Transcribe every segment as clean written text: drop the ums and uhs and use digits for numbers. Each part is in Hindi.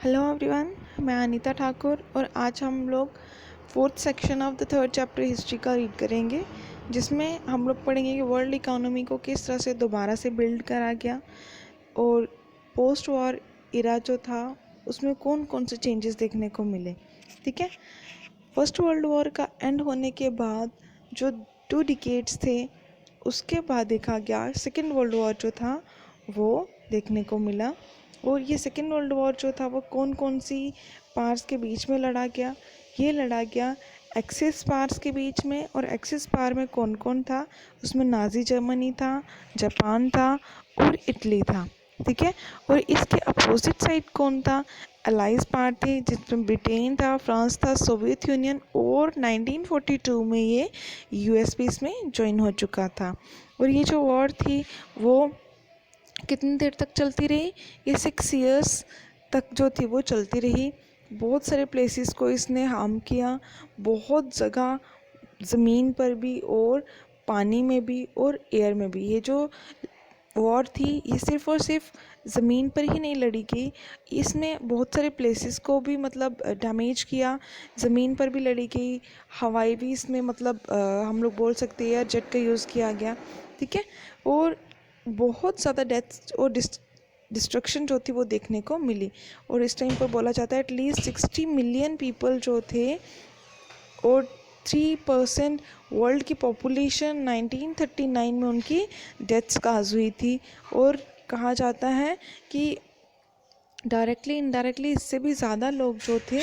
हेलो एवरीवन, मैं अनीता ठाकुर और आज हम लोग fourth section of the third chapter history का रीड करेंगे, जिसमें हम लोग पढ़ेंगे कि वर्ल्ड इकोनॉमी को किस तरह से दोबारा से बिल्ड करा गया और पोस्ट वॉर इरा जो था उसमें कौन कौन से चेंजेस देखने को मिले। ठीक है। फर्स्ट वर्ल्ड वॉर का एंड होने के बाद जो 2 डिकेड्स थे उसके बाद देखा गया सेकेंड वर्ल्ड वॉर जो था वो देखने को मिला। और ये सेकेंड वर्ल्ड वॉर जो था वो कौन कौन सी पार्स के बीच में लड़ा गया। ये लड़ा गया एक्सिस पार्स के बीच में, और एक्सिस पार में कौन कौन था, उसमें नाजी जर्मनी था, जापान था और इटली था। ठीक है। और इसके अपोजिट साइड कौन था, अलाइज पार्ट थे जिसमें ब्रिटेन था, फ्रांस था, सोवियत यूनियन, और 1942 में ये यूएस भी इसमें ज्वाइन हो चुका था। और ये जो वॉर थी वो कितनी देर तक चलती रही, ये 6 इयर्स तक जो थी वो चलती रही। बहुत सारे प्लेसेस को इसने हार्म किया, बहुत जगह ज़मीन पर भी और पानी में भी और एयर में भी। ये जो वॉर थी ये सिर्फ़ और सिर्फ ज़मीन पर ही नहीं लड़ी गई, इसने बहुत सारे प्लेसेस को भी मतलब डैमेज किया, ज़मीन पर भी लड़ी गई, हवाई भी इसमें मतलब हम लोग बोल सकते हैं एयर जेट का यूज़ किया गया। ठीक है। और बहुत ज़्यादा डेथ्स और डिस्ट्रक्शन जो थी वो देखने को मिली। और इस टाइम पर बोला जाता है एटलीस्ट 60 मिलियन पीपल जो थे और 3% वर्ल्ड की पॉपुलेशन 1939 में उनकी डेथ्स काज हुई थी। और कहा जाता है कि डायरेक्टली इनडायरेक्टली इससे भी ज़्यादा लोग जो थे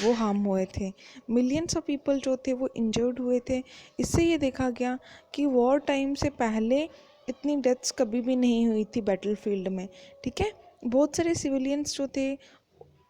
वो हार्म हुए थे, मिलियंस ऑफ पीपल जो थे वो इंजर्ड हुए थे। इससे ये देखा गया कि वॉर टाइम से पहले इतनी डेथ्स कभी भी नहीं हुई थी बैटलफील्ड में। ठीक है। बहुत सारे सिविलियंस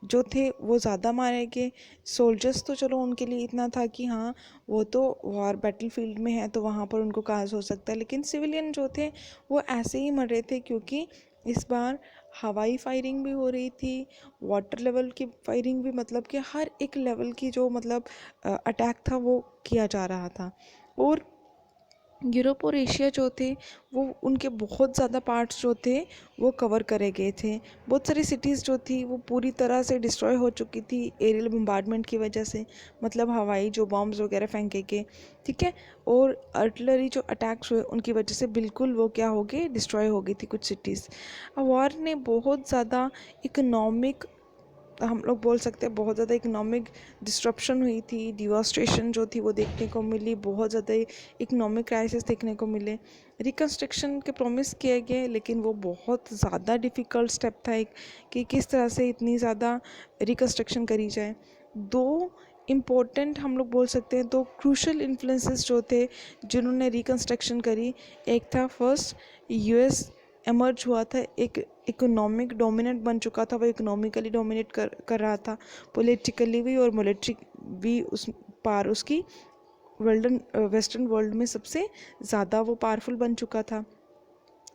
जो थे वो ज़्यादा मारे गए। सोल्जर्स तो चलो उनके लिए इतना था कि हाँ वो तो वॉर बैटलफील्ड में है तो वहाँ पर उनको काज हो सकता है, लेकिन सिविलियन जो थे वो ऐसे ही मर रहे थे, क्योंकि इस बार हवाई फायरिंग भी हो रही थी, वाटर लेवल की फायरिंग भी, मतलब कि हर एक लेवल की जो मतलब अटैक था वो किया जा रहा था। और यूरोप और एशिया जो थे वो उनके बहुत ज़्यादा पार्ट्स जो थे वो कवर करे गए थे। बहुत सारी सिटीज़ जो थी वो पूरी तरह से डिस्ट्रॉय हो चुकी थी एरियल बम्बार्डमेंट की वजह से, मतलब हवाई जो बॉम्ब्स वगैरह फेंके गए। ठीक है। और आर्टिलरी जो अटैक्स हुए उनकी वजह से बिल्कुल वो क्या हो गए, डिस्ट्रॉय हो गई थी कुछ सिटीज़। वॉर ने बहुत ज़्यादा इकोनॉमिक, हम लोग बोल सकते हैं बहुत ज़्यादा इकोनॉमिक डिस्ट्रप्शन हुई थी, डिवास्टेशन जो थी वो देखने को मिली, बहुत ज़्यादा इकोनॉमिक क्राइसिस देखने को मिले। रिकन्स्ट्रक्शन के प्रॉमिस किए गए, लेकिन वो बहुत ज़्यादा डिफ़िकल्ट स्टेप था एक, कि किस तरह से इतनी ज़्यादा रिकन्स्ट्रक्शन करी जाए। दो इम्पोर्टेंट हम लोग बोल सकते हैं, दो क्रूशल इन्फ्लुएंसेस जो थे जिन्होंने रिकन्स्ट्रक्शन करी, एक था फर्स्ट यूएस एमर्ज हुआ था, एक इकोनॉमिक डोमिनेंट बन चुका था, वो इकोनॉमिकली डोमिनेट कर रहा था, पॉलिटिकली भी और मिलिट्री भी उस पार उसकी वेस्टर्न वर्ल्ड में सबसे ज़्यादा वो पावरफुल बन चुका था।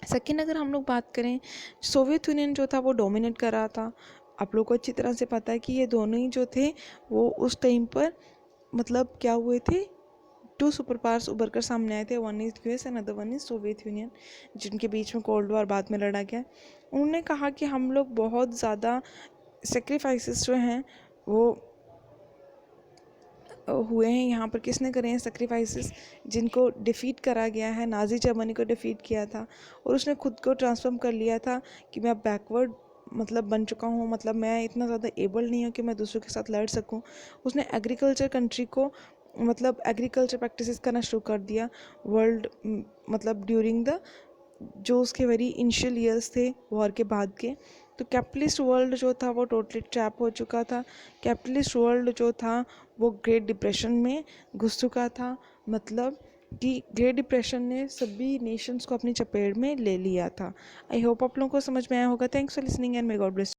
सेकेंड अगर हम लोग बात करें, सोवियत यूनियन जो था वो डोमिनेट कर रहा था। आप लोग को अच्छी तरह से पता है कि ये दोनों ही जो थे वो उस टाइम पर मतलब क्या हुए थे, 2 सुपर पावर्स उभर कर सामने आए थे, one is US and other one is Soviet union, जिनके बीच में कोल्ड वॉर बाद में लड़ा गया। उन्होंने कहा कि हम लोग बहुत ज़्यादा सेक्रीफाइसेस जो हैं वो हुए हैं यहाँ पर। किसने करे हैं सेक्रीफाइसेस, जिनको डिफ़ीट करा गया है, नाजी जर्मनी को डिफ़ीट किया था, और उसने खुद को ट्रांसफॉर्म कर लिया था कि मैं बैकवर्ड मतलब बन चुका हूँ, मतलब मैं इतना ज़्यादा एबल नहीं हूँ कि मैं दूसरों के साथ लड़ सकूँ। उसने एग्रीकल्चर कंट्री को मतलब एग्रीकल्चर प्रैक्टिसेस करना शुरू कर दिया वर्ल्ड, मतलब ड्यूरिंग द जो उसके वेरी इनिशियल ईयर्स थे वॉर के बाद के। तो कैपिटलिस्ट वर्ल्ड जो था वो टोटली ट्रैप हो चुका था। कैपिटलिस्ट वर्ल्ड जो था वो ग्रेट डिप्रेशन में घुस चुका था, मतलब कि ग्रेट डिप्रेशन ने सभी नेशंस को अपनी चपेट में ले लिया था। आई होप आप लोगों को समझ में आया होगा। Thanks for listening and may God bless.